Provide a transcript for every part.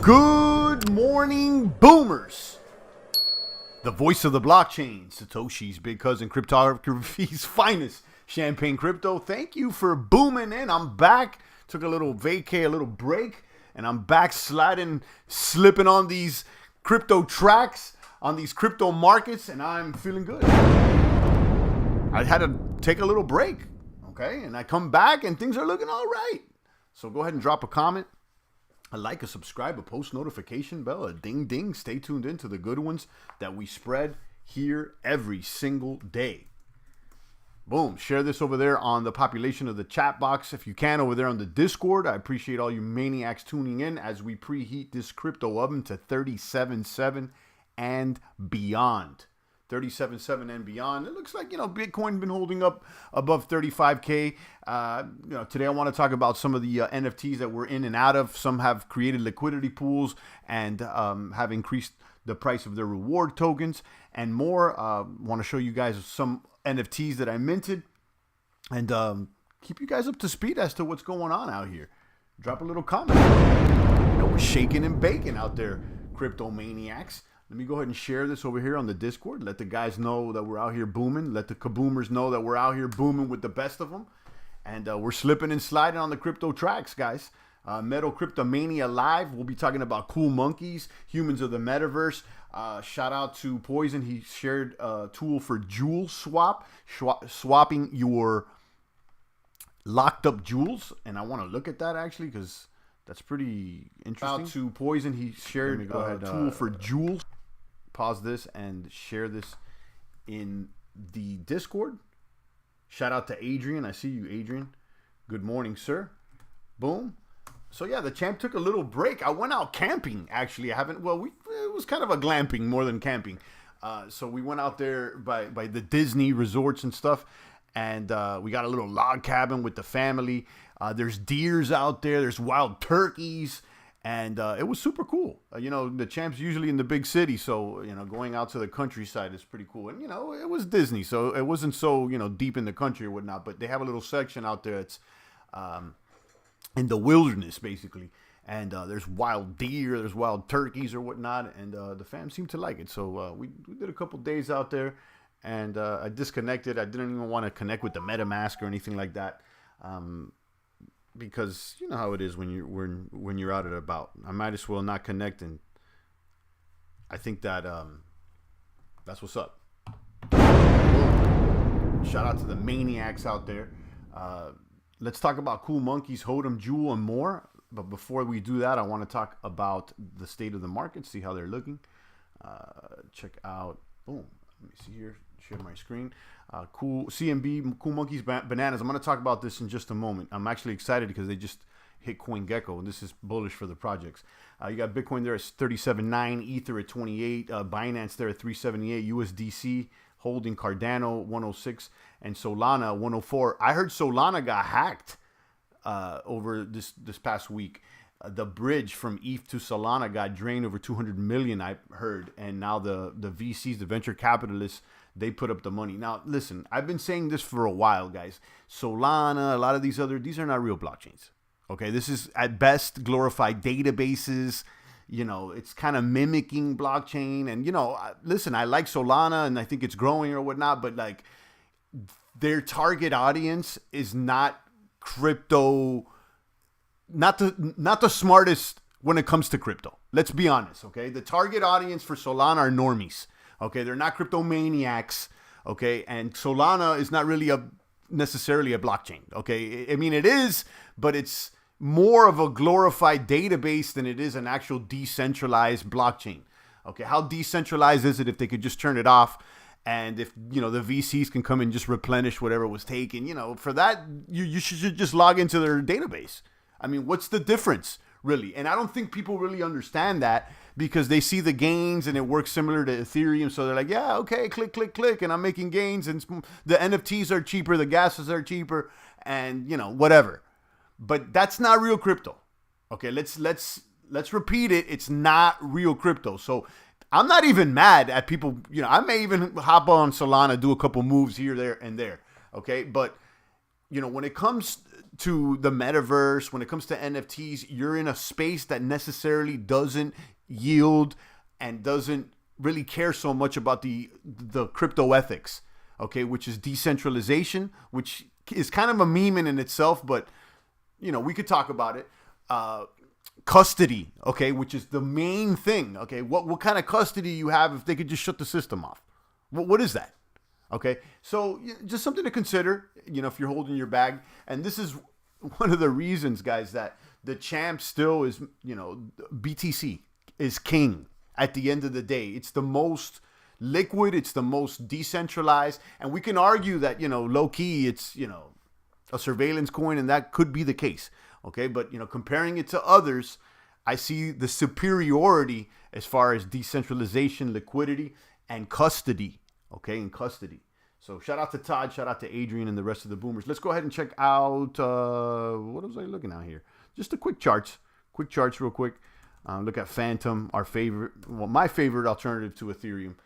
Good morning, boomers. The voice of the blockchain, Satoshi's big cousin, cryptography's finest, Champagne Crypto. Thank you for booming in. I'm back. Took a little vacay, a little break, and I'm back slipping on these crypto tracks, on these crypto markets, and I'm feeling good. I had to take a little break, okay? And I come back, and things are looking all right. So go ahead and drop a comment, a like, a subscribe, a post notification bell, a ding ding. Stay tuned in to the good ones that we spread here every single day. Boom. Share this over there on the population of the chat box if you can, over there on the Discord. I appreciate all you maniacs tuning in as we preheat this crypto oven to 37.7 and beyond. 37.7 and beyond. It looks like, Bitcoin been holding up above 35K. Today I want to talk about some of the NFTs that we're in and out of. Some have created liquidity pools and have increased the price of their reward tokens and more. Want to show you guys some NFTs that I minted and keep you guys up to speed as to what's going on out here. Drop a little comment. We're shaking and baking out there, crypto maniacs. Let me go ahead and share this over here on the Discord. Let the guys know that we're out here booming. Let the kaboomers know that we're out here booming with the best of them. And we're slipping and sliding on the crypto tracks, guys. Metal Crypto Mania Live. We'll be talking about cool monkeys, humans of the metaverse. Shout out to Poison. He shared a tool for jewel swapping your locked up jewels. And I want to look at that actually because that's pretty interesting. Shout out to Poison. He shared a tool for jewels. Pause this and share this in the Discord. Shout out to Adrian. I see you, Adrian. Good morning, sir. Boom. So yeah, the champ took a little break. I went out camping, actually. It was kind of a glamping more than camping. So we went out there by the Disney resorts and stuff. And we got a little log cabin with the family. There's deers out there. There's wild turkeys. And it was super cool. The champ's usually in the big city. So, going out to the countryside is pretty cool. And, it was Disney. So it wasn't so, deep in the country or whatnot. But they have a little section out there that's in the wilderness, basically. And there's wild deer. There's wild turkeys or whatnot. And the fam seemed to like it. So we did a couple days out there. And I disconnected. I didn't even want to connect with the MetaMask or anything like that. Because you know how it is when you're out and about. I might as well not connect, and I think that that's what's up. Shout out to the maniacs out there. Let's talk about cool monkeys, HOTM, Jewel, and more. But before we do that, I want to talk about the state of the market, see how they're looking. Check out. Boom. Let me see here. Share my screen. Cool CMB, Cool Monkeys, Bananas. I'm going to talk about this in just a moment. I'm actually excited because they just hit CoinGecko, and this is bullish for the projects. You got Bitcoin there at 37.9, Ether at 28, Binance there at 378, USDC holding Cardano 106, and Solana 104. I heard Solana got hacked over this past week. The bridge from ETH to Solana got drained over 200 million, I heard, and now the VCs, the venture capitalists, they put up the money. Now, listen, I've been saying this for a while, guys. Solana, a lot of these are not real blockchains. Okay, this is at best glorified databases. It's kind of mimicking blockchain. And, listen, I like Solana and I think it's growing or whatnot, but like their target audience is not crypto, not the smartest when it comes to crypto. Let's be honest, okay? The target audience for Solana are normies. Okay, they're not crypto maniacs, okay? And Solana is not really necessarily a blockchain, okay? I mean, it is, but it's more of a glorified database than it is an actual decentralized blockchain, okay? How decentralized is it if they could just turn it off and if, the VCs can come and just replenish whatever was taken? For that, you should just log into their database. I mean, what's the difference, really? And I don't think people really understand that because they see the gains and it works similar to Ethereum. So they're like, yeah, okay, click, click, click. And I'm making gains and the NFTs are cheaper. The gases are cheaper and, whatever. But that's not real crypto. Okay, let's repeat it. It's not real crypto. So I'm not even mad at people. I may even hop on Solana, do a couple moves here, there, and there. Okay, but when it comes to the metaverse, when it comes to NFTs, you're in a space that necessarily doesn't yield and doesn't really care so much about the crypto ethics, okay, which is decentralization, which is kind of a meme in itself, but we could talk about it. Custody, okay, which is the main thing, okay. What kind of custody you have if they could just shut the system off? What is that? Okay, so just something to consider, if you're holding your bag. And this is one of the reasons, guys, that the champ still is, BTC is king at the end of the day. It's the most liquid, it's the most decentralized. And we can argue that, low key, it's, a surveillance coin, and that could be the case. Okay, but, comparing it to others, I see the superiority as far as decentralization, liquidity, and custody. Okay, in custody. So shout out to Todd, shout out to Adrian and the rest of the boomers. Let's go ahead and check out, what was I looking at here? Just the quick charts real quick. Look at Phantom, my favorite alternative to Ethereum.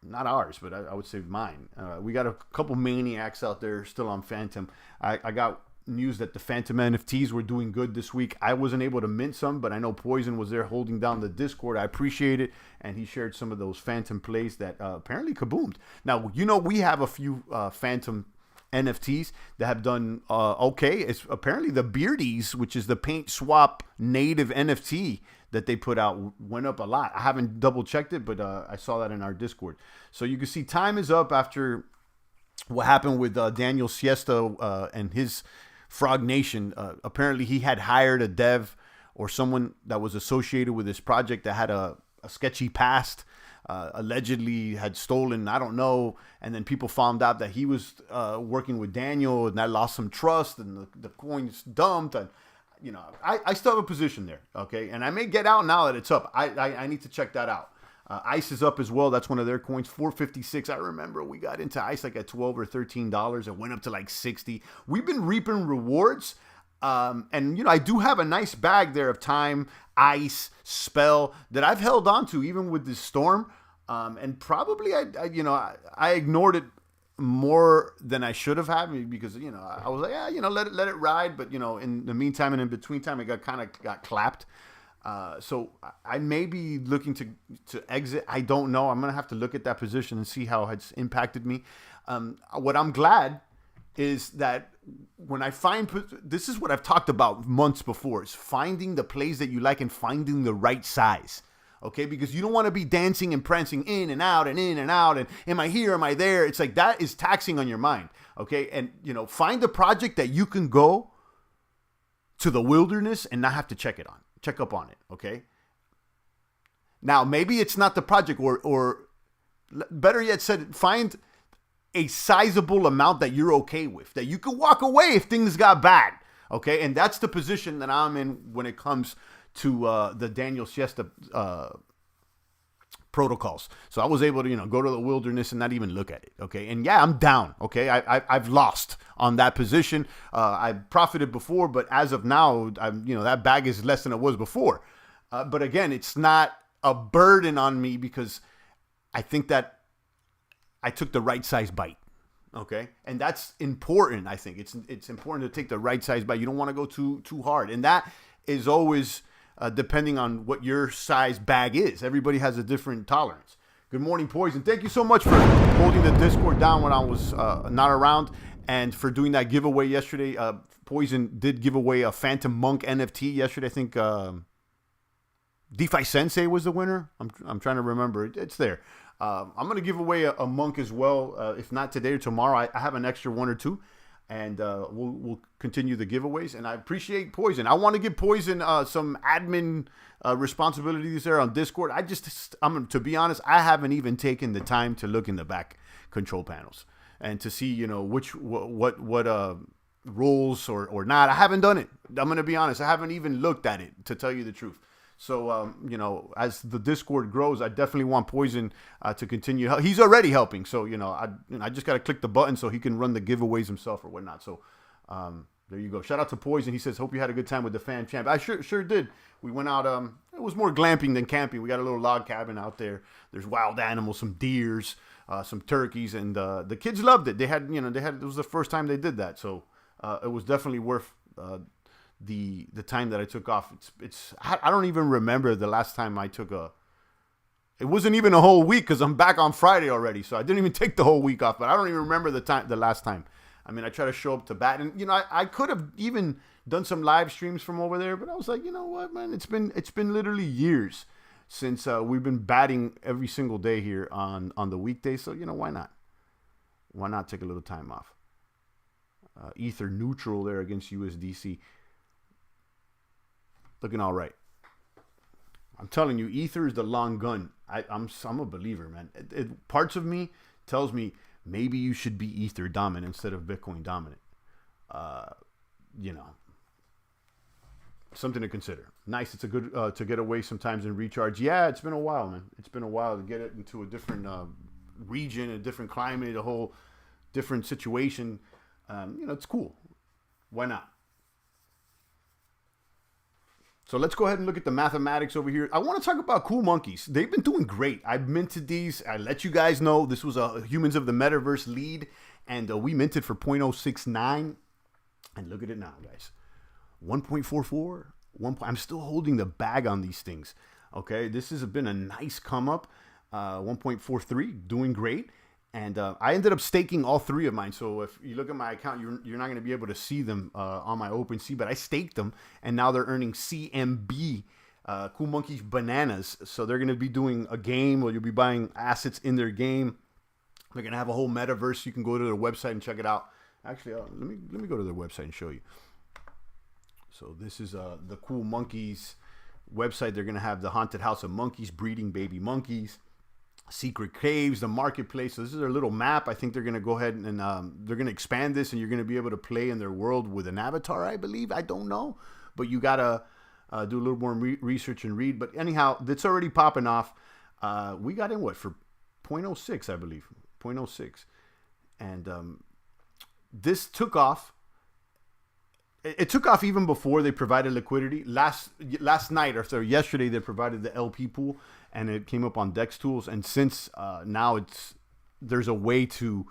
Not ours, but I would say mine. We got a couple maniacs out there still on Phantom. I got news that the Phantom NFTs were doing good this week. I wasn't able to mint some, but I know Poison was there holding down the Discord. I appreciate it, and he shared some of those Phantom plays that apparently kaboomed. Now, we have a few Phantom NFTs that have done okay. It's apparently the Beardies, which is the paint swap native NFT that they put out, went up a lot. I haven't double checked it, but I saw that in our Discord. So you can see time is up after what happened with Daniel Siesta and his Frog Nation. Apparently he had hired a dev or someone that was associated with this project that had a sketchy past, allegedly had stolen, I don't know, and then people found out that he was working with Daniel, and I lost some trust, and the coins dumped, and I still have a position there, okay, and I may get out now that it's up. I need to check that out. ICE is up as well. That's one of their coins, 456. I remember we got into ICE like at $12 or $13. It went up to like 60. We've been reaping rewards. And, I do have a nice bag there of time, ICE, Spell that I've held on to even with this storm. And probably, I ignored it more than I should have had because, I was like, let it ride. But, in the meantime and in between time, it got clapped. So I may be looking to exit. I don't know. I'm going to have to look at that position and see how it's impacted me. What I'm glad is that when I find, this is what I've talked about months before, is finding the plays that you like and finding the right size. Okay, because you don't want to be dancing and prancing in and out and in and out and am I here, am I there? It's like that is taxing on your mind. Okay, and find a project that you can go to the wilderness and not have to check up on it, okay? Now, maybe it's not the project, or better yet said, find a sizable amount that you're okay with, that you can walk away if things got bad, okay? And that's the position that I'm in when it comes to the Daniel Siesta protocols. So I was able to, go to the wilderness and not even look at it, okay? And yeah, I'm down, okay? I've lost on that position. I profited before, but as of now, that bag is less than it was before. But again, it's not a burden on me because I think that I took the right size bite, okay? And that's important, I think. It's important to take the right size bite. You don't want to go too hard. And that is always depending on what your size bag is. Everybody has a different tolerance. Good morning, Poison. Thank you so much for holding the Discord down when I was not around and for doing that giveaway yesterday. Poison did give away a Phantom Monk NFT yesterday. I think DeFi Sensei was the winner. I'm trying to remember. It's there. I'm going to give away a monk as well. If not today or tomorrow, I have an extra one or two. And we'll continue the giveaways. And I appreciate Poison. I want to give Poison some admin responsibilities there on Discord. To be honest, I haven't even taken the time to look in the back control panels and to see, what roles or not. I haven't done it. I'm going to be honest. I haven't even looked at it, to tell you the truth. So, as the Discord grows, I definitely want Poison to continue. He's already helping. So, I just got to click the button so he can run the giveaways himself or whatnot. So, there you go. Shout out to Poison. He says, hope you had a good time with the fan champ. I sure did. We went out. It was more glamping than camping. We got a little log cabin out there. There's wild animals, some deers, some turkeys, and the kids loved it. They had, it was the first time they did that. So, it was definitely worth the time that I took off. I don't even remember the last time I took a. It wasn't even a whole week because I'm back on Friday already, so I didn't even take the whole week off. But I don't even remember the last time. I mean, I try to show up to bat, and I could have even done some live streams from over there, but I was like, you know what, man, it's been literally years since we've been batting every single day here on the weekdays. So why not? Why not take a little time off? Ether neutral there against USDC, looking all right. I'm telling you, Ether is the long gun. I'm a believer, man. Parts of me tells me maybe you should be Ether dominant instead of Bitcoin dominant. Something to consider. Nice. It's a good to get away sometimes and recharge. Yeah, it's been a while, man. It's been a while to get it into a different region, a different climate, a whole different situation. It's cool. Why not? So let's go ahead and look at the mathematics over here. I want to talk about Cool Monkeys. They've been doing great. I've minted these. I let you guys know this was a Humans of the Metaverse lead, and we minted for 0.069. And look at it now, guys. 1.44. I'm still holding the bag on these things. Okay, this has been a nice come up. 1.43, doing great. And I ended up staking all three of mine. So if you look at my account, you're not going to be able to see them on my OpenSea, but I staked them, and now they're earning CMB, Cool Monkeys Bananas. So they're going to be doing a game, or you'll be buying assets in their game. They're going to have a whole metaverse. You can go to their website and check it out. Actually, let me go to their website and show you. So this is the Cool Monkeys website. They're going to have the Haunted House of Monkeys, breeding baby monkeys. Secret caves, the marketplace. So this is their little map. I think they're going to go ahead and they're going to expand this, and you're going to be able to play in their world with an avatar, I believe. I don't know, but you got to do a little more research and read. But anyhow, it's already popping off. We got in for 0.06, I believe, 0.06. And this took off. It took off even before they provided liquidity. Last night, or yesterday, they provided the LP pool, and it came up on Dex Tools. And since now there's a way to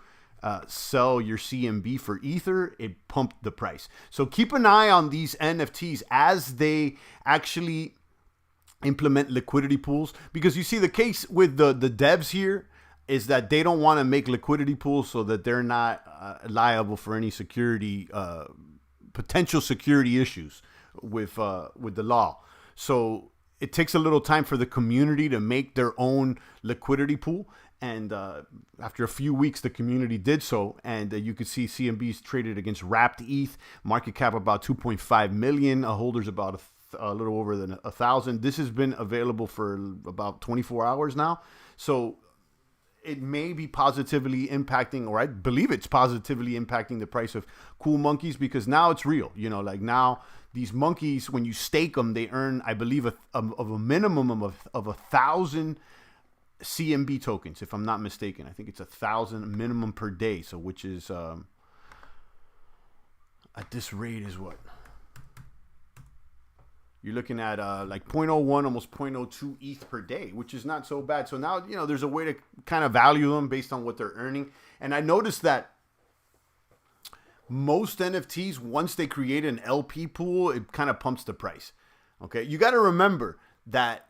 sell your CMB for Ether, it pumped the price. So keep an eye on these NFTs as they actually implement liquidity pools, because you see the case with the devs here is that they don't want to make liquidity pools so that they're not liable for any security potential security issues with the law. So it takes a little time for the community to make their own liquidity pool. And after a few weeks, the community did so. And you could see CMB's traded against Wrapped ETH, market cap about 2.5 million, holders about a little over than 1,000. This has been available for about 24 hours now. So it may be positively impacting, or I believe it's positively impacting the price of Cool Monkeys, because now it's real. Like now these monkeys, when you stake them, they earn, I believe, a minimum of 1,000 CMB tokens, if I'm not mistaken. I think it's 1,000 minimum per day. So which is at this rate is what? You're looking at like 0.01, almost 0.02 ETH per day, which is not so bad. So now, there's a way to kind of value them based on what they're earning. And I noticed that most NFTs, once they create an LP pool, it kind of pumps the price. Okay, you got to remember that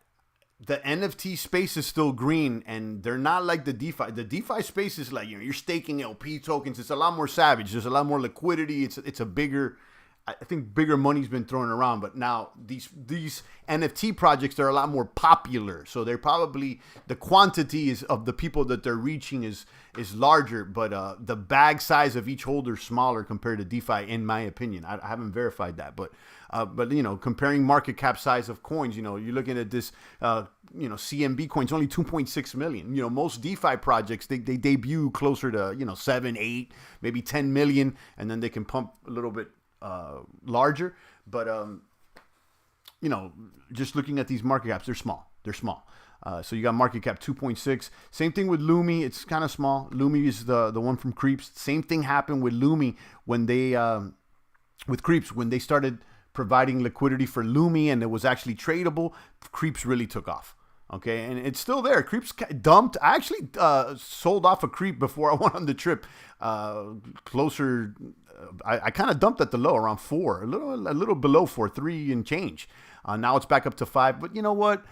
the NFT space is still green, and they're not like the DeFi. The DeFi space is like, you're staking LP tokens. It's a lot more savage. There's a lot more liquidity. It's a bigger, I think bigger money's been thrown around, but now these NFT projects are a lot more popular. So they're probably, the quantity of the people that they're reaching is larger, but the bag size of each holder is smaller compared to DeFi, in my opinion. I haven't verified that, but comparing market cap size of coins, you're looking at this, CMB coins, only 2.6 million. Most DeFi projects, they debut closer to, 7, 8, maybe 10 million, and then they can pump a little bit larger, but just looking at these market caps, they're small. So you got market cap 2.6. Same thing with Lumi. It's kind of small. Lumi is the one from Creeps. Same thing happened with Lumi when they with Creeps, when they started providing liquidity for Lumi and it was actually tradable. Creeps really took off. Okay, and it's still there. Creeps dumped. I actually sold off a creep before I went on the trip. Closer, I kind of dumped at the low around 4, a little below 4, 3 and change. Now it's back up to 5. But you know what?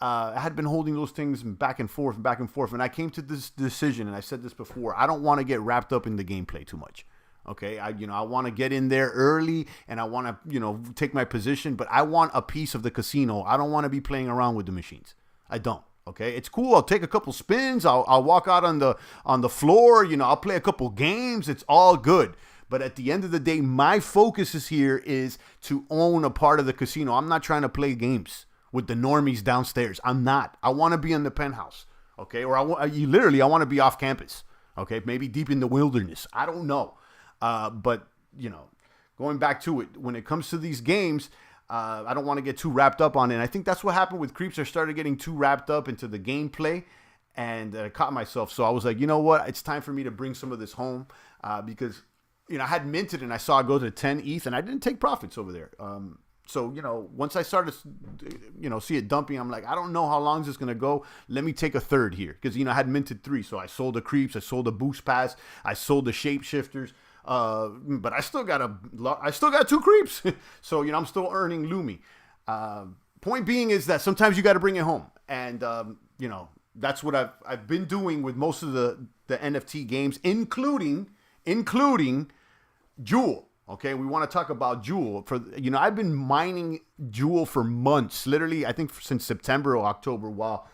I had been holding those things back and forth, and I came to this decision, and I said this before. I don't want to get wrapped up in the gameplay too much. Okay, I want to get in there early, and I want to, take my position, but I want a piece of the casino. I don't want to be playing around with the machines. I don't. Okay, it's cool. I'll take a couple spins. I'll walk out on the floor. I'll play a couple games. It's all good. But at the end of the day, my focus is to own a part of the casino. I'm not trying to play games with the normies downstairs. I'm not. I want to be in the penthouse. Okay, or I want to be off campus. Okay, maybe deep in the wilderness. I don't know. But going back to it, when it comes to these games, I don't want to get too wrapped up on it. And I think that's what happened with Creeps. I started getting too wrapped up into the gameplay, and I caught myself. So I was like, you know what? It's time for me to bring some of this home because, I had minted and I saw it go to 10 ETH, and I didn't take profits over there. So, once I started, see it dumping, I'm like, I don't know how long this is going to go. Let me take a third here because, I had minted 3. So I sold the Creeps. I sold the Boost Pass. I sold the Shapeshifters. But I still got 2 Creeps. So, I'm still earning Lumi. Point being is that sometimes you got to bring it home. And, that's what I've been doing with most of the NFT games, including Jewel. Okay. We want to talk about Jewel I've been mining Jewel for months, literally, I think since September or October, while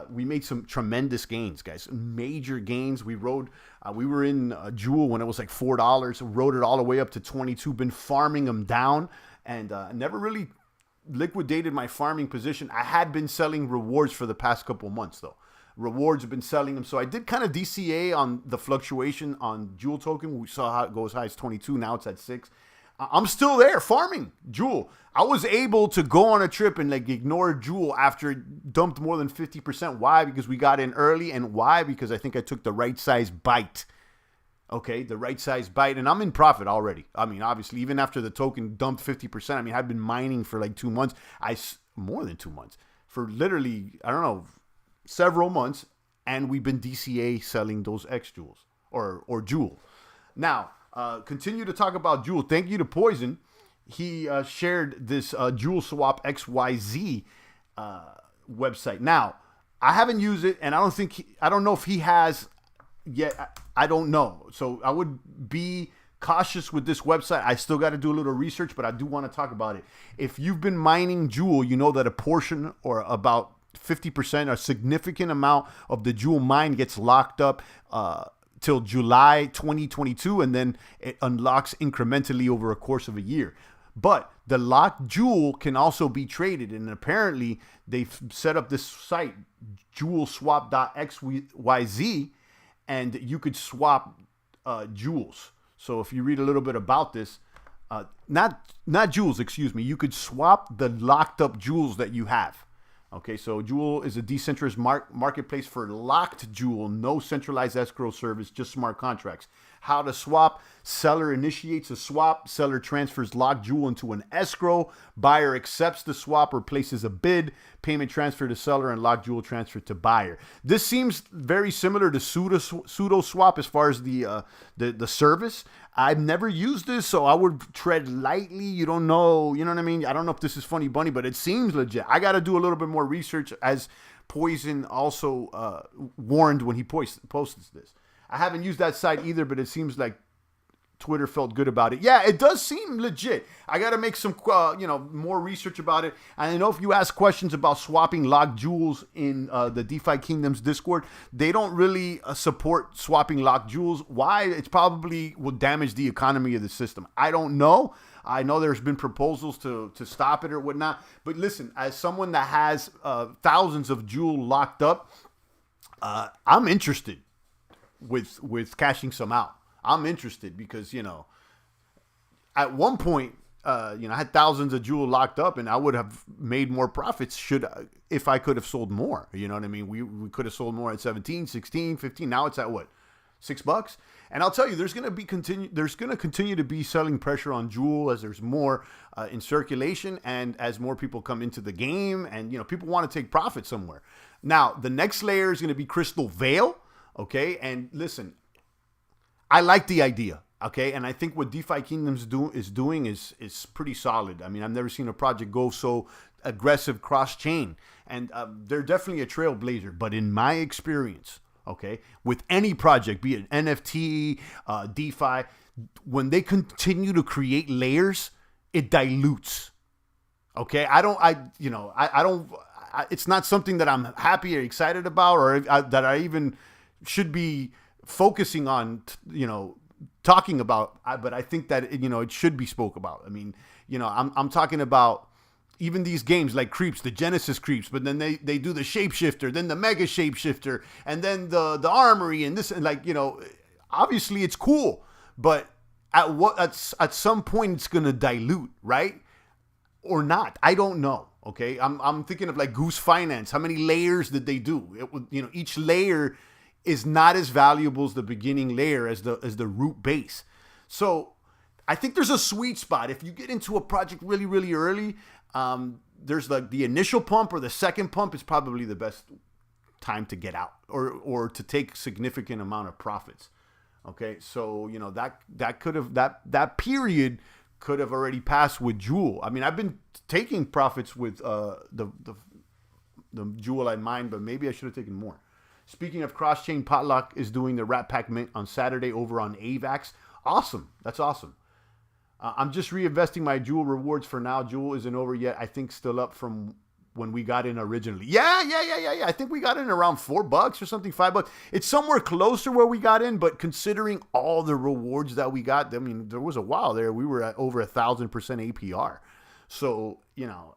we made some tremendous gains, guys. Major gains. We were in Jewel when it was like $4. Rode it all the way up to 22. Been farming them down, and never really liquidated my farming position. I had been selling rewards for the past couple months, though. Rewards have been selling them. So I did kind of DCA on the fluctuation on Jewel token. We saw how it goes high as 22. Now it's at 6. I'm still there farming Jewel. I was able to go on a trip and ignore Jewel after it dumped more than 50%. Why? Because we got in early. And why? Because I think I took the right size bite. Okay, the right size bite. And I'm in profit already. I mean, obviously, even after the token dumped 50%, I mean, I've been mining for 2 months. More than 2 months. For literally, I don't know, several months. And we've been DCA selling those X Jewels or Jewel. Now, continue to talk about Jewel. Thank you to Poison. He shared this Jewel Swap XYZ website. Now, I haven't used it, and I don't know if he has yet. I don't know. So I would be cautious with this website. I still got to do a little research, but I do want to talk about it. If you've been mining Jewel, you know that a portion or about 50%, a significant amount of the Jewel mine gets locked up till July 2022, and then it unlocks incrementally over a course of a year. But the locked Jewel can also be traded, and apparently they've set up this site, jewelswap.xyz, and you could swap jewels. So if you read a little bit about this, not jewels, excuse me, you could swap the locked up jewels that you have. Okay, so Jewel is a decentralized marketplace for locked Jewel, no centralized escrow service, just smart contracts. How to swap: seller initiates a swap, seller transfers locked Jewel into an escrow, buyer accepts the swap or places a bid, payment transfer to seller, and locked Jewel transfer to buyer. This seems very similar to pseudo swap as far as the service. I've never used this, so I would tread lightly. You don't know, you know what I mean? I don't know if this is funny bunny, but it seems legit. I got to do a little bit more research, as Poison also warned when he posted this. I haven't used that site either, but it seems like Twitter felt good about it. Yeah, it does seem legit. I got to make some, more research about it. And I know if you ask questions about swapping locked jewels in the DeFi Kingdoms Discord, they don't really support swapping locked jewels. Why? It's probably will damage the economy of the system. I don't know. I know there's been proposals to stop it or whatnot. But listen, as someone that has thousands of jewel locked up, I'm interested with cashing some out. I'm interested because, at one point, I had thousands of jewel locked up, and I would have made more profits if I could have sold more. You know what I mean? We could have sold more at 17, 16, 15. Now it's at what? $6. And I'll tell you, there's going to continue to be selling pressure on Jewel as there's more in circulation and as more people come into the game, and people want to take profit somewhere. Now, the next layer is going to be Crystal Veil, okay? And listen, I like the idea, okay? And I think what DeFi Kingdoms is doing is pretty solid. I mean, I've never seen a project go so aggressive cross-chain, and they're definitely a trailblazer. But in my experience, okay, with any project, be it NFT, DeFi, when they continue to create layers, it dilutes. Okay, it's not something that I'm happy or excited about, or that I even should be focusing on, talking about. But I think that it should be spoke about. I mean, I'm talking about even these games like Creeps, the Genesis Creeps, but then they do the Shapeshifter, then the Mega Shapeshifter, and then the Armory, and this, and obviously it's cool, but at some point it's gonna dilute, right? Or not? I don't know. Okay, I'm thinking of like Goose Finance. How many layers did they do? Each layer is not as valuable as the beginning layer as the root base. So I think there's a sweet spot. If you get into a project really, really early, there's like the initial pump or the second pump is probably the best time to get out or to take significant amount of profits. Okay, so that period could have already passed with Jewel. I mean, I've been taking profits with the Jewel I mined, but maybe I should have taken more. Speaking of cross-chain, Potluck is doing the Rat Pack Mint on Saturday over on AVAX. Awesome. That's awesome. I'm just reinvesting my Jewel rewards for now. Jewel isn't over yet. I think still up from when we got in originally. Yeah. I think we got in around $4 or something, $5. It's somewhere closer where we got in, but considering all the rewards that we got, I mean, there was a while there we were at over 1,000% APR. So,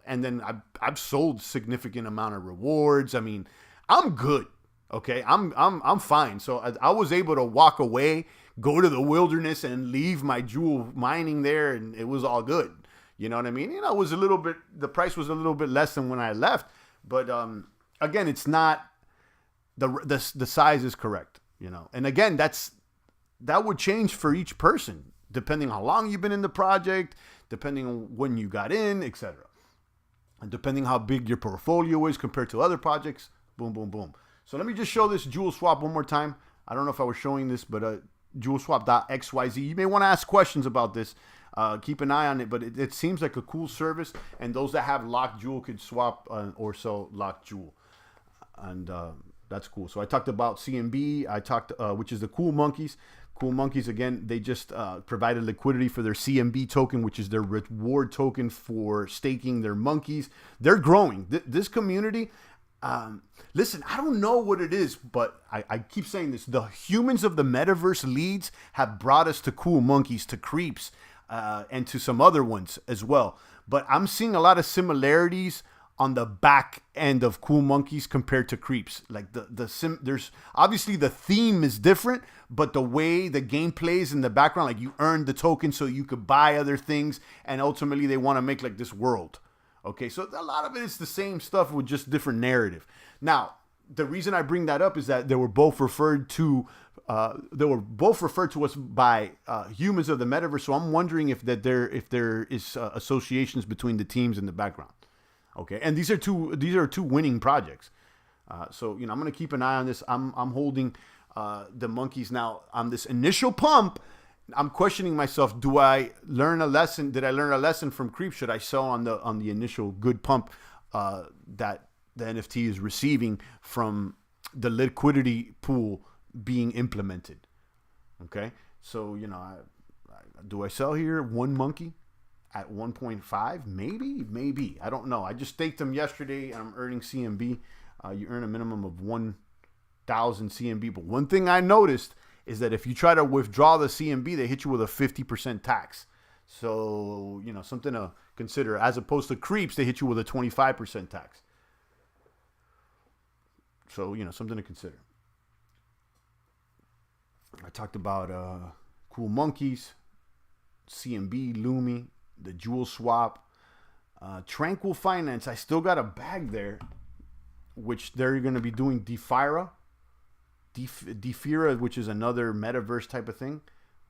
and then I've sold significant amount of rewards. I mean, I'm good. Okay, I'm fine. So I was able to walk away, go to the wilderness, and leave my Jewel mining there, and it was all good. You know what I mean? It was the price was a little bit less than when I left, but again, it's not the size is correct. And again, that would change for each person depending on how long you've been in the project, depending on when you got in, etc., and depending how big your portfolio is compared to other projects. Boom, boom, boom. So let me just show this Jewel swap one more time. I don't know if I was showing this, but jewelswap.xyz. You may want to ask questions about this. Keep an eye on it, but it seems like a cool service. And those that have locked Jewel could swap or sell locked Jewel. And that's cool. So I talked about CMB. Which is the Cool Monkeys. Cool Monkeys, again, they just provided liquidity for their CMB token, which is their reward token for staking their monkeys. They're growing. This community... listen, I don't know what it is, but I keep saying this. The humans of the metaverse leads have brought us to Cool Monkeys, to Creeps, and to some other ones as well. But I'm seeing a lot of similarities on the back end of Cool Monkeys compared to Creeps. Like there's obviously the theme is different, but the way the game plays in the background, like you earn the token so you could buy other things, and ultimately they want to make like this world. Okay, so a lot of it is the same stuff with just different narrative. Now, the reason I bring that up is that they were both referred to us by humans of the metaverse. So I'm wondering if there is associations between the teams in the background. Okay, and these are two winning projects. So I'm gonna keep an eye on this. I'm holding the monkeys now on this initial pump. I'm questioning myself. Did I learn a lesson from Creep? Should I sell on the initial good pump that the NFT is receiving from the liquidity pool being implemented? Okay, so do I sell here one monkey at 1.5? Maybe I don't know. I just staked them yesterday, and I'm earning CMB. You earn a minimum of 1,000 CMB. But one thing I noticed is that if you try to withdraw the CMB, they hit you with a 50% tax. So, something to consider. As opposed to Creeps, they hit you with a 25% tax. So, something to consider. I talked about Cool Monkeys, CMB, Lumi, the Jewel Swap, Tranquil Finance. I still got a bag there, which they're going to be doing DeFira. Defira, which is another metaverse type of thing.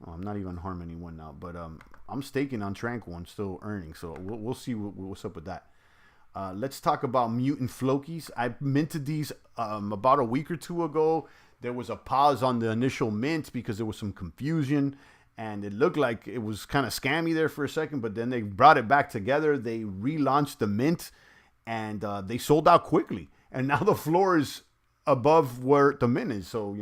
Oh, I'm not even on Harmony 1 now, but I'm staking on Tranquil and still earning, so we'll see what's up with that. Let's talk about Mutant Flokies. I minted these about a week or two ago. There was a pause on the initial mint because there was some confusion, and it looked like it was kind of scammy there for a second, but then they brought it back together. They relaunched the mint, and they sold out quickly. And now the floor is above where the mint is, so,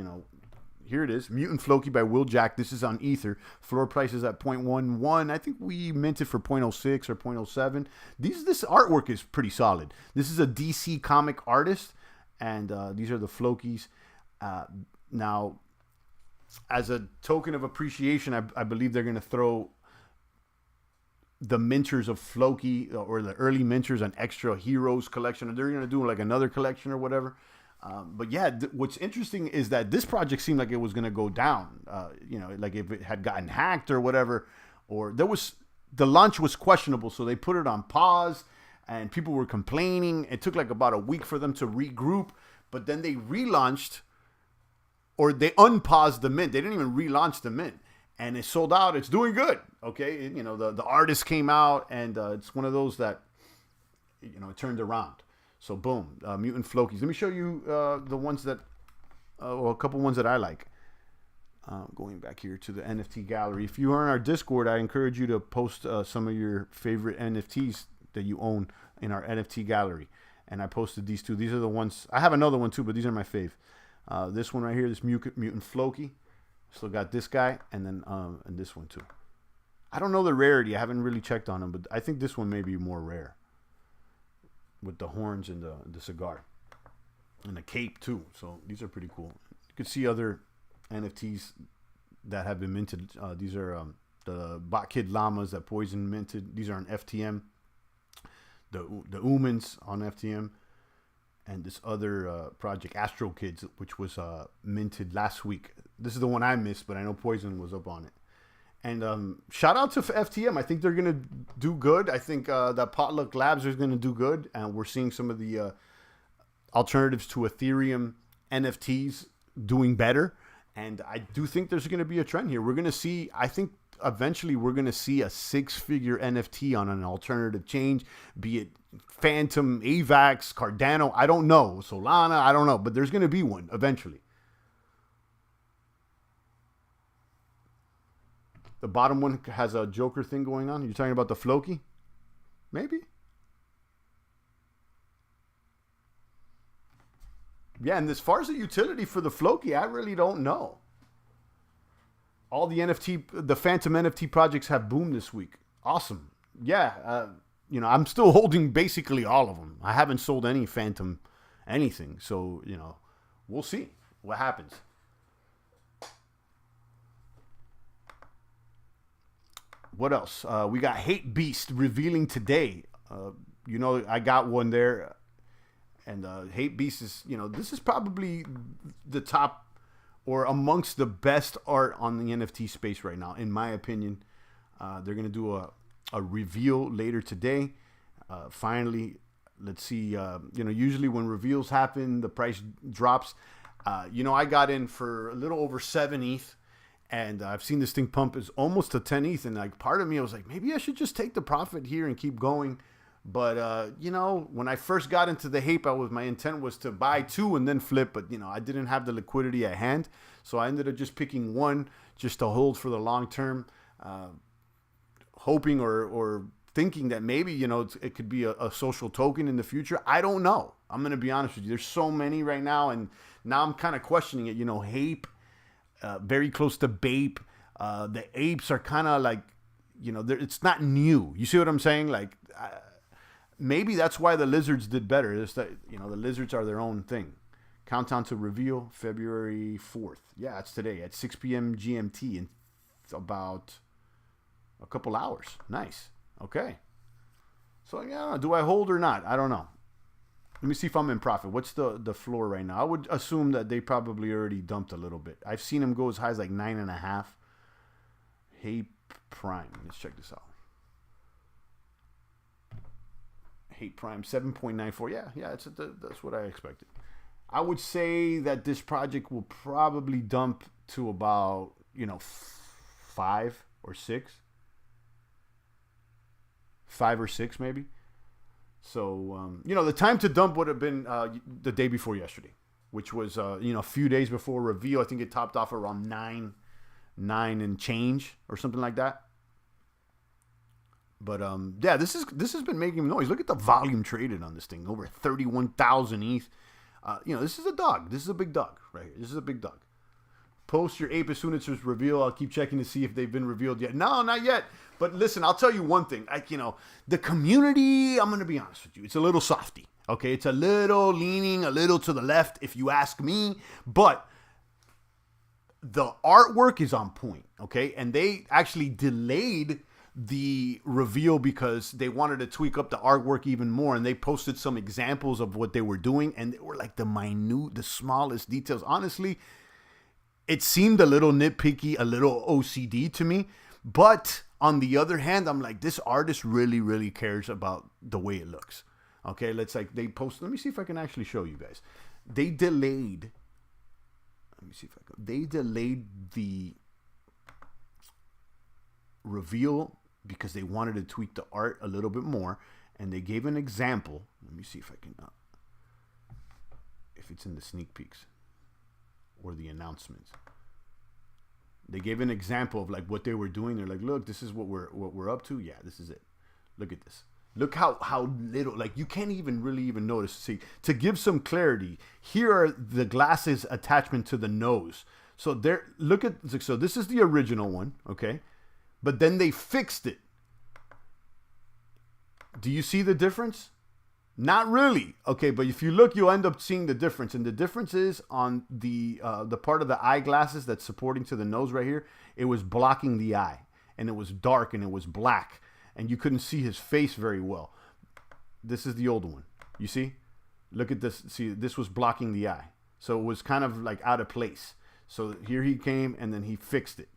here it is. Mutant Floki by Will Jack. This is on Ether. Floor price is at 0.11. I think we minted for 0.06 or 0.07. This artwork is pretty solid. This is a DC comic artist, and these are the Flokies. Now, as a token of appreciation, I believe they're going to throw the minters of Floki, or the early minters, an extra Heroes collection. Or they're going to do like another collection or whatever. But yeah, what's interesting is that this project seemed like it was going to go down, like if it had gotten hacked or whatever, or the launch was questionable. So they put it on pause and people were complaining. It took like about a week for them to regroup, but then they relaunched, or they unpaused the mint. They didn't even relaunch the mint, and it sold out. It's doing good. Okay. The artist came out, and it's one of those that, it turned around. So boom, Mutant Flokies. Let me show you the ones that, a couple ones that I like. Going back here to the NFT gallery. If you are in our Discord, I encourage you to post some of your favorite NFTs that you own in our NFT gallery. And I posted these two. These are the ones. I have another one too, but these are my fave. This one right here, this Mutant Floki. Still got this guy, and then and this one too. I don't know the rarity. I haven't really checked on them, but I think this one may be more rare, with the horns and the cigar and the cape too. So these are pretty cool. You can see other NFTs that have been minted. These are the Bot Kid Llamas that Poison minted. These are on FTM. The Umans on FTM, and this other project Astro Kids, which was minted last week. This is the one I missed, but I know Poison was up on it. And shout out to FTM. I think they're going to do good. I think that Potluck Labs is going to do good. And we're seeing some of the alternatives to Ethereum NFTs doing better. And I do think there's going to be a trend here. We're going to see, I think eventually we're going to see a 6-figure NFT on an alternative change, be it Phantom, AVAX, Cardano. I don't know. Solana, I don't know. But there's going to be one eventually. The bottom one has a Joker thing going on. You're talking about the Floki? Maybe. Yeah, and as far as the utility for the Floki, I really don't know. All the Phantom NFT projects have boomed this week. Awesome. Yeah, I'm still holding basically all of them. I haven't sold any Phantom anything. So, we'll see what happens. What else? We got Hate Beast revealing today. I got one there. And Hate Beast is, this is probably the top or amongst the best art on the NFT space right now, in my opinion. They're going to do a reveal later today. Finally, let's see. Usually when reveals happen, the price drops. I got in for a little over 7 ETH. And I've seen this thing pump is almost to 10 ETH. And like part of me, I was like, maybe I should just take the profit here and keep going. But, when I first got into the Hape, my intent was to buy 2 and then flip. But, I didn't have the liquidity at hand. So I ended up just picking 1 just to hold for the long term, hoping or thinking that maybe, it could be a social token in the future. I don't know. I'm going to be honest with you. There's so many right now. And now I'm kind of questioning it. Hape. Very close to Bape. The apes are kind of like, it's not new. You see what I'm saying? Like, maybe that's why the lizards did better. It's that, the lizards are their own thing. Countdown to reveal, February 4th. Yeah, it's today at 6 p.m. GMT. In about a couple hours. Nice. Okay. So, yeah, do I hold or not? I don't know. Let me see if I'm in profit. What's the floor right now? I would assume that they probably already dumped a little bit. I've seen them go as high as like 9.5. Hate Prime. Let's check this out. Hate Prime 7.94. Yeah, that's what I expected. I would say that this project will probably dump to about, 5 or 6. 5 or 6 maybe. So, the time to dump would have been the day before yesterday, which was, a few days before reveal. I think it topped off around 9 and change or something like that. But yeah, this has been making noise. Look at the volume traded on this thing, over 31,000 ETH. This is a dog. This is a big dog right here. This is a big dog. Post your ape as soon as it's revealed. I'll keep checking to see if they've been revealed yet. No, not yet. But listen, I'll tell you one thing. The community, I'm going to be honest with you, it's a little softy. Okay, it's a little leaning a little to the left, if you ask me. But the artwork is on point. Okay, and they actually delayed the reveal because they wanted to tweak up the artwork even more, and they posted some examples of what they were doing, and they were like the smallest details. Honestly, it seemed a little nitpicky, a little OCD to me, but on the other hand, I'm like, this artist really, really cares about the way it looks. Okay, they post. Let me see if I can actually show you guys. They delayed. Let me see if I can. They delayed the reveal because they wanted to tweak the art a little bit more, and they gave an example. Let me see if I can, if it's in the sneak peeks or the announcements. They gave an example of like what they were doing. They're like, look, this is what we're up to. Yeah, this is it. Look at this. Look how little, like you can't even really notice. See, to give some clarity, here are the glasses attachment to the nose. So so this is the original one, okay? But then they fixed it. Do you see the difference? Not really. Okay, but if you look, you'll end up seeing the difference. And the difference is on the part of the eyeglasses that's supporting to the nose right here, it was blocking the eye. And it was dark and it was black. And you couldn't see his face very well. This is the old one. You see? Look at this. See, this was blocking the eye. So it was kind of like out of place. So here he came and then he fixed it.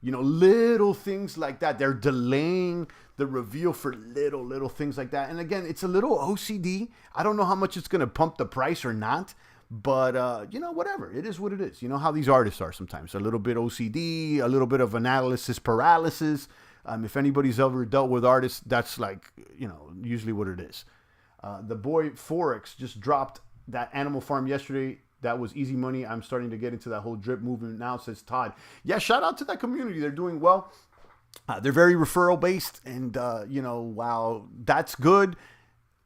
Little things like that. They're delaying the reveal for little things like that. And again, it's a little OCD. I don't know how much it's going to pump the price or not. But, whatever. It is what it is. You know how these artists are sometimes. A little bit OCD, a little bit of analysis paralysis. If anybody's ever dealt with artists, that's like, usually what it is. The boy Forex just dropped that Animal Farm yesterday. That was easy money. I'm starting to get into that whole drip movement now, says Todd. Yeah, shout out to that community. They're doing well. They're very referral based. And, while that's good,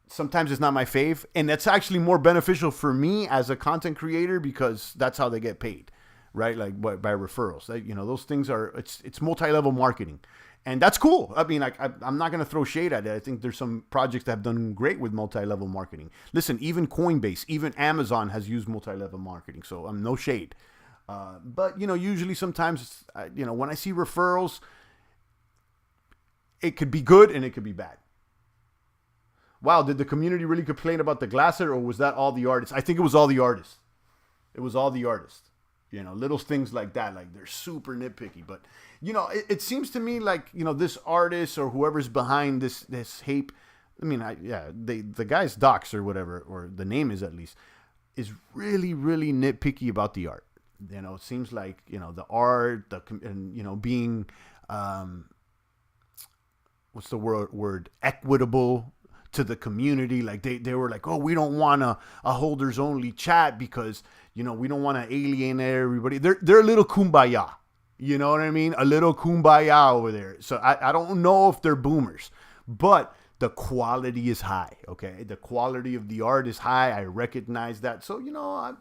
sometimes it's not my fave. And that's actually more beneficial for me as a content creator because that's how they get paid, right? Like by referrals. Those things are, it's multi-level marketing. And that's cool. I mean, I'm not going to throw shade at it. I think there's some projects that have done great with multi-level marketing. Listen, even Coinbase, even Amazon has used multi-level marketing. So I'm no shade. But, usually sometimes, when I see referrals, it could be good and it could be bad. Wow, did the community really complain about the glasser or was that all the artists? I think it was all the artists. It was all the artists. Little things like that, like they're super nitpicky. But, it seems to me like, this artist or whoever's behind this hape, I mean, the guy's docs or whatever, or the name is at least, is really, really nitpicky about the art. It seems like, the art, being, what's the word, equitable to the community. Like they were like, oh, we don't want a holders only chat because, we don't want to alienate everybody. They're a little kumbaya. You know what I mean? A little kumbaya over there. So I don't know if they're boomers, but the quality is high. Okay. The quality of the art is high. I recognize that. So,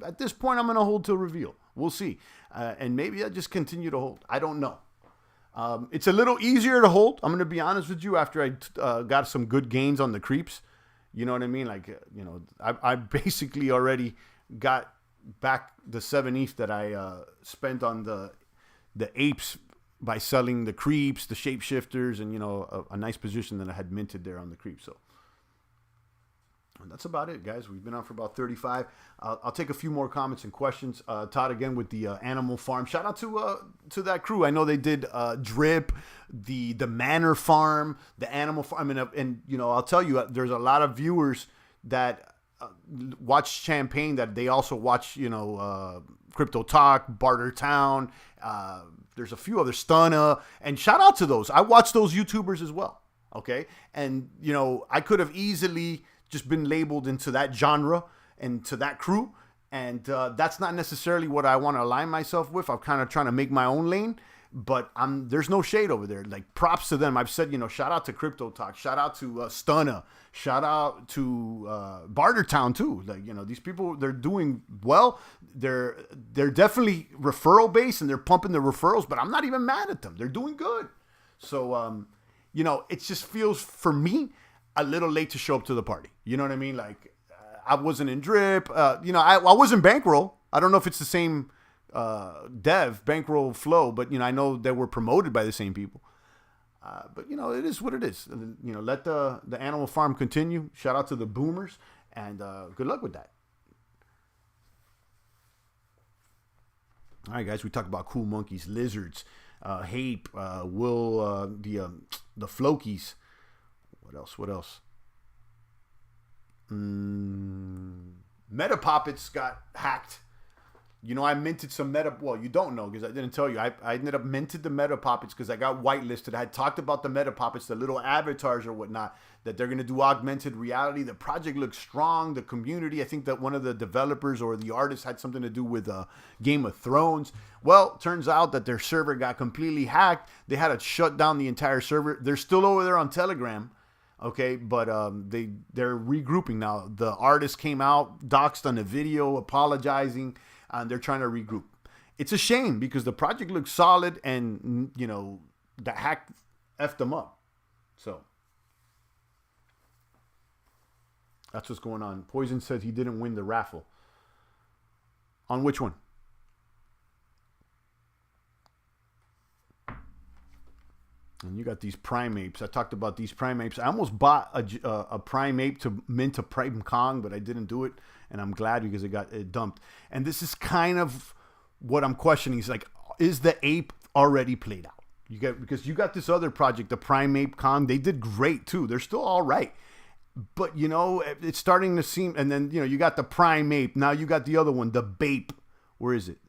at this point, I'm going to hold till reveal. We'll see. And maybe I just continue to hold. I don't know. It's a little easier to hold. I'm going to be honest with you after I got some good gains on the creeps. You know what I mean? Like, I basically already got back the 7 ETH that I spent on the apes by selling the creeps, the shapeshifters, and, a nice position that I had minted there on the creep. So that's about it, guys. We've been on for about 35. I'll take a few more comments and questions. Todd, again, with the Animal Farm. Shout out to that crew. I know they did Drip, the Manor Farm, the Animal Farm. And I'll tell you, there's a lot of viewers that watch Champagne, that they also watch, Crypto Talk, Barter Town. There's a few other Stunna, and shout out to those. I watch those YouTubers as well. Okay. And, I could have easily just been labeled into that genre and to that crew. And that's not necessarily what I want to align myself with. I'm kind of trying to make my own lane. But there's no shade over there. Like, props to them. I've said, shout out to Crypto Talk, shout out to Stunna, shout out to Bartertown too. Like, these people, they're doing well. They're definitely referral based, and they're pumping the referrals. But I'm not even mad at them. They're doing good. So, it just feels for me a little late to show up to the party. You know what I mean? Like, I wasn't in drip. I wasn't bankroll. I don't know if it's the same. Bankroll Flow, but I know that we're promoted by the same people. But it is what it is. Let the Animal Farm continue. Shout out to the boomers, and good luck with that. All right, guys, we talked about cool monkeys, lizards, Hape, the Flokies. What else? Metapoppets got hacked. I minted some well, you don't know because I didn't tell you. I ended up minted the Metapoppets because I got whitelisted. I had talked about the Metapoppets, the little avatars or whatnot, that they're going to do augmented reality. The project looks strong. The community, I think that one of the developers or the artists had something to do with Game of Thrones. Well, turns out that their server got completely hacked. They had to shut down the entire server. They're still over there on Telegram. Okay, but they're regrouping now. The artist came out, doxed on a video, apologizing. And they're trying to regroup. It's a shame because the project looks solid, and the hack effed them up. So that's what's going on. Poison said he didn't win the raffle. On which one? And you got these prime apes. I talked about these prime apes. I almost bought a prime ape to mint a prime Kong, but I didn't do it. And I'm glad because it got dumped. And this is kind of what I'm questioning. Is like, is the ape already played out? Because you got this other project, the Prime Ape Kong. They did great too. They're still all right. But, it's starting to seem. And then, you got the Prime Ape. Now you got the other one, the Bape. Where is it?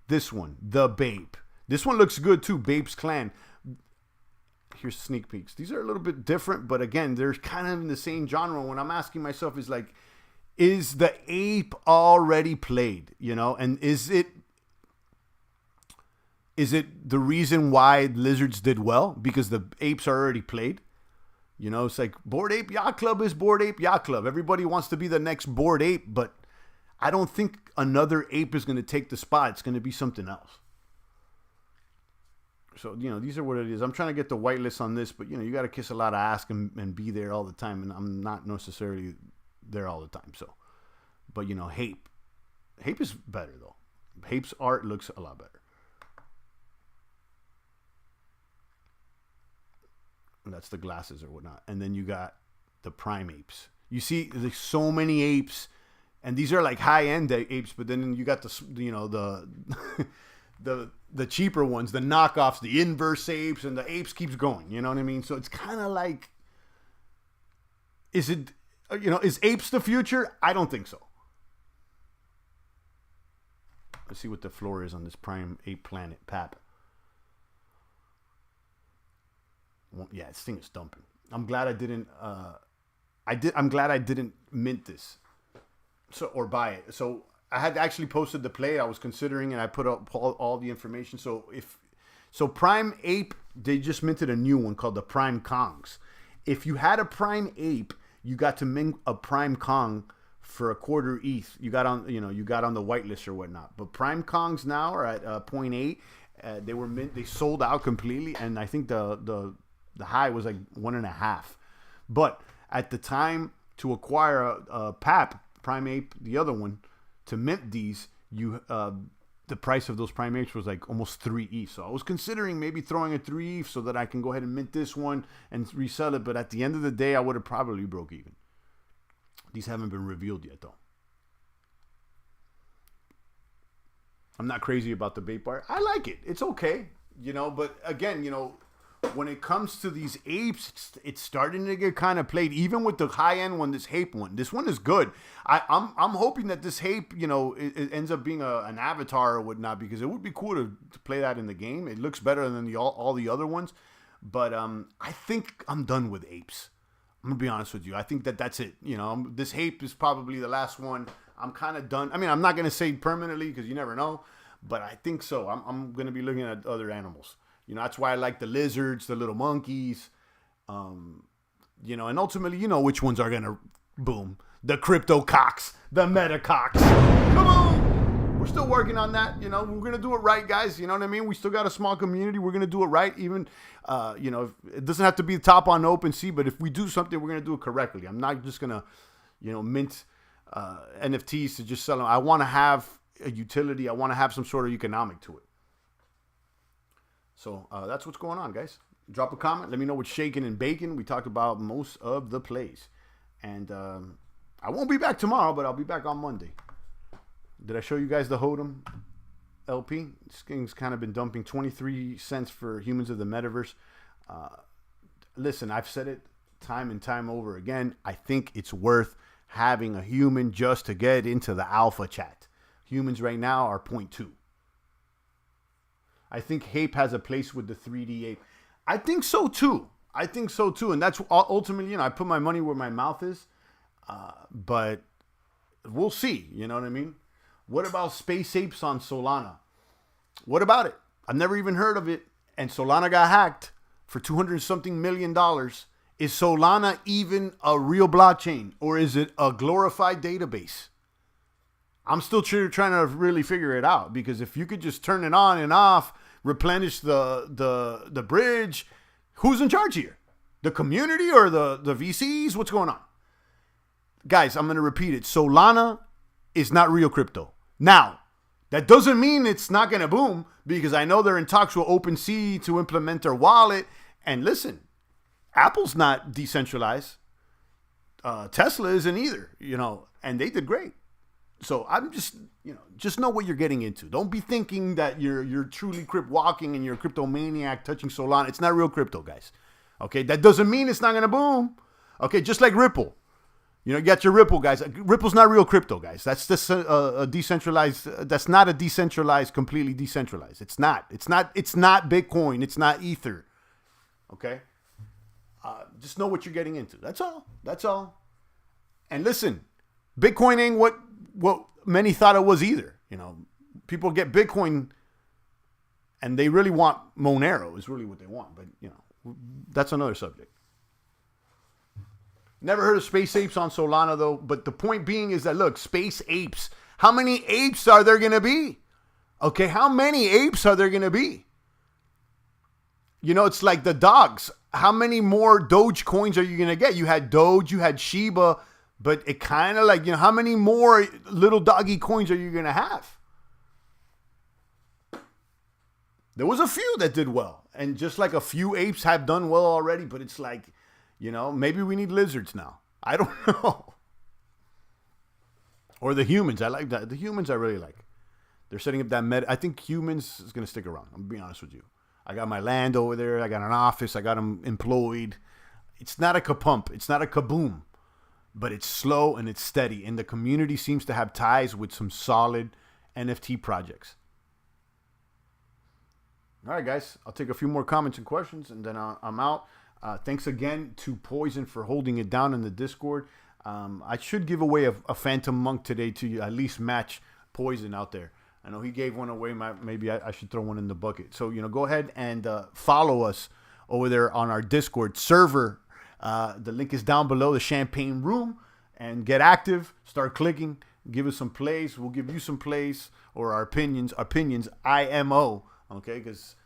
This one, the Bape. This one looks good too, Bape's Clan. Here's sneak peeks. These are a little bit different, but again, they're kind of in the same genre. When I'm asking myself is like, is the ape already played? And is it the reason why lizards did well? Because the apes are already played? It's like Bored Ape Yacht Club is Bored Ape Yacht Club. Everybody wants to be the next Bored Ape, but I don't think another ape is going to take the spot. It's going to be something else. So, these are what it is. I'm trying to get the whitelist on this, but, you got to kiss a lot of ass and be there all the time. And I'm not necessarily there all the time. So, but, Hape. Hape is better, though. Hape's art looks a lot better. And that's the glasses or whatnot. And then you got the prime apes. You see, there's so many apes. And these are like high-end apes. But then you got the the cheaper ones, the knockoffs, the inverse apes, and the apes keeps going. You know what I mean? So it's kind of like, is apes the future? I don't think so. Let's see what the floor is on this prime ape planet, Pap. Well, yeah, this thing is dumping. I'm glad I didn't. I'm glad I didn't mint this, or buy it. So I had actually posted the play I was considering, and I put up all the information. So Prime Ape, they just minted a new one called the Prime Kongs. If you had a Prime Ape, you got to mint a Prime Kong for a quarter ETH. You got on the whitelist or whatnot. But Prime Kongs now are at 0.8. They sold out completely, and I think the high was like 1.5. But at the time to acquire a Prime Ape, the other one, to mint these, the price of those Prime Apes was like almost 3 ETH. So I was considering maybe throwing a 3 ETH so that I can go ahead and mint this one and resell it. But at the end of the day, I would have probably broke even. These haven't been revealed yet, though. I'm not crazy about the bait bar. I like it. It's okay, but again, when it comes to these apes, it's starting to get kind of played. Even with the high end one, this ape one. This one is good. I'm hoping that this ape, it ends up being an avatar or whatnot, because it would be cool to play that in the game. It looks better than all the other ones. But I think I'm done with apes. I'm gonna be honest with you. I think that's it. This ape is probably the last one. I'm kind of done. I mean, I'm not gonna say permanently, because you never know, but I think so. I'm gonna be looking at other animals. That's why I like the lizards, the little monkeys, and ultimately, which ones are gonna boom. The crypto cocks, the meta cocks. Come on! We're still working on that. We're gonna do it right, guys. You know what I mean? We still got a small community. We're gonna do it right. Even, it doesn't have to be top on OpenSea, but if we do something, we're gonna do it correctly. I'm not just gonna, mint NFTs to just sell them. I want to have a utility. I want to have some sort of economic to it. So that's what's going on, guys. Drop a comment. Let me know what's shaking and baking. We talked about most of the plays. And I won't be back tomorrow, but I'll be back on Monday. Did I show you guys the HOTM LP? This thing's kind of been dumping 23 cents for Humans of the Metaverse. Listen, I've said it time and time over again. I think it's worth having a human just to get into the alpha chat. Humans right now are 0.2. I think Ape has a place with the 3D Ape. I think so too. And that's ultimately, I put my money where my mouth is. But we'll see. You know what I mean? What about Space Apes on Solana? What about it? I've never even heard of it. And Solana got hacked for $200-something million. Is Solana even a real blockchain? Or is it a glorified database? I'm still trying to really figure it out. Because if you could just turn it on and off, replenish the bridge, who's in charge here? The community or the VCs? What's going on? Guys, I'm going to repeat it. Solana is not real crypto. Now, that doesn't mean it's not going to boom, because I know they're in talks with OpenSea to implement their wallet. And listen, Apple's not decentralized. Tesla isn't either, and they did great. So I'm just know what you're getting into. Don't be thinking that you're truly crypt walking and you're a crypto maniac touching Solana. It's not real crypto, guys. Okay, that doesn't mean it's not going to boom. Okay, just like Ripple. You got your Ripple, guys. Ripple's not real crypto, guys. That's just a decentralized. That's not a decentralized, completely decentralized. It's not. It's not Bitcoin. It's not Ether. Okay. Just know what you're getting into. That's all. And listen, Bitcoin ain't what many thought it was either. People get Bitcoin and they really want Monero is really what they want. But, that's another subject. Never heard of Space Apes on Solana, though. But the point being is that, look, Space Apes. How many apes are there going to be? Okay, how many apes are there going to be? It's like the dogs. How many more Doge coins are you going to get? You had Doge, you had Shiba, but it kind of like, how many more little doggy coins are you going to have? There was a few that did well. And just like a few apes have done well already, but it's like, maybe we need lizards now. I don't know. Or the humans. I like that. The humans I really like. They're setting up that I think humans is going to stick around. I'm going to be honest with you. I got my land over there. I got an office. I got them employed. It's not a kapump. It's not a kaboom. But it's slow and it's steady. And the community seems to have ties with some solid NFT projects. All right, guys. I'll take a few more comments and questions, and then I'm out. Thanks again to Poison for holding it down in the Discord. I should give away a Phantom Monk today to at least match Poison out there. I know he gave one away. Maybe I should throw one in the bucket. So, go ahead and follow us over there on our Discord server. The link is down below, the Champagne Room. And get active. Start clicking. Give us some plays. We'll give you some plays or our opinions. IMO. Okay, because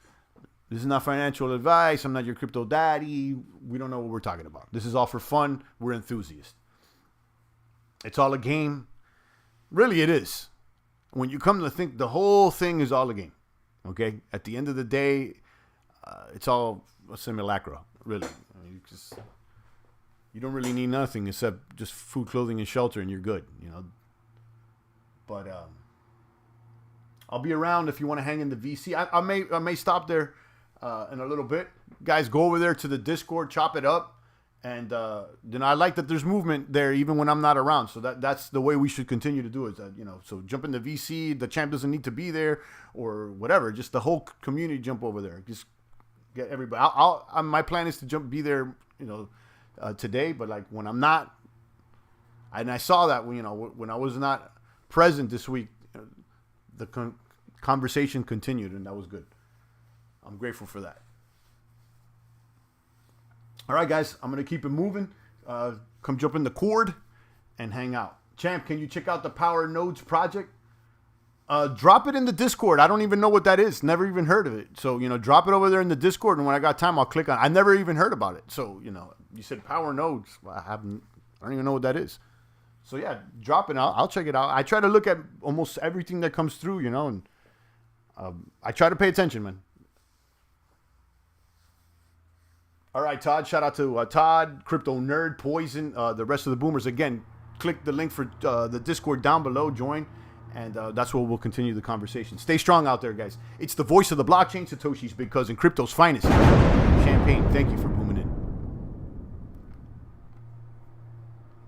this is not financial advice. I'm not your crypto daddy. We don't know what we're talking about. This is all for fun. We're enthusiasts. It's all a game. Really, it is. When you come to think, the whole thing is all a game. Okay? At the end of the day, it's all a simulacra, really. You don't really need nothing except just food, clothing, and shelter, and you're good, But I'll be around if you want to hang in the VC. I may stop there in a little bit. Guys, go over there to the Discord, chop it up. And I like that there's movement there even when I'm not around. So that's the way we should continue to do it. So jump into VC. The champ doesn't need to be there or whatever. Just the whole community jump over there. Just get everybody. My plan is to be there, today. But like when I'm not, and I saw that when I was not present this week, the conversation continued, and that was good. I'm grateful for that. All right, guys, I'm going to keep it moving. Come jump in the cord and hang out. Champ, can you check out the Power Nodes project? Drop it in the Discord. I don't even know what that is. Never even heard of it. So, drop it over there in the Discord, and when I got time, I'll click on it. I never even heard about it. So, you said Power Nodes. Well, I don't even know what that is. So, yeah, drop it. I'll check it out. I try to look at almost everything that comes through, and I try to pay attention, man. All right, Todd. Shout out to Todd, Crypto Nerd, Poison, the rest of the boomers. Again, click the link for the Discord down below. Join, and that's where we'll continue the conversation. Stay strong out there, guys. It's the voice of the blockchain, Satoshi's big cousin, crypto's finest. Champagne. Thank you for booming.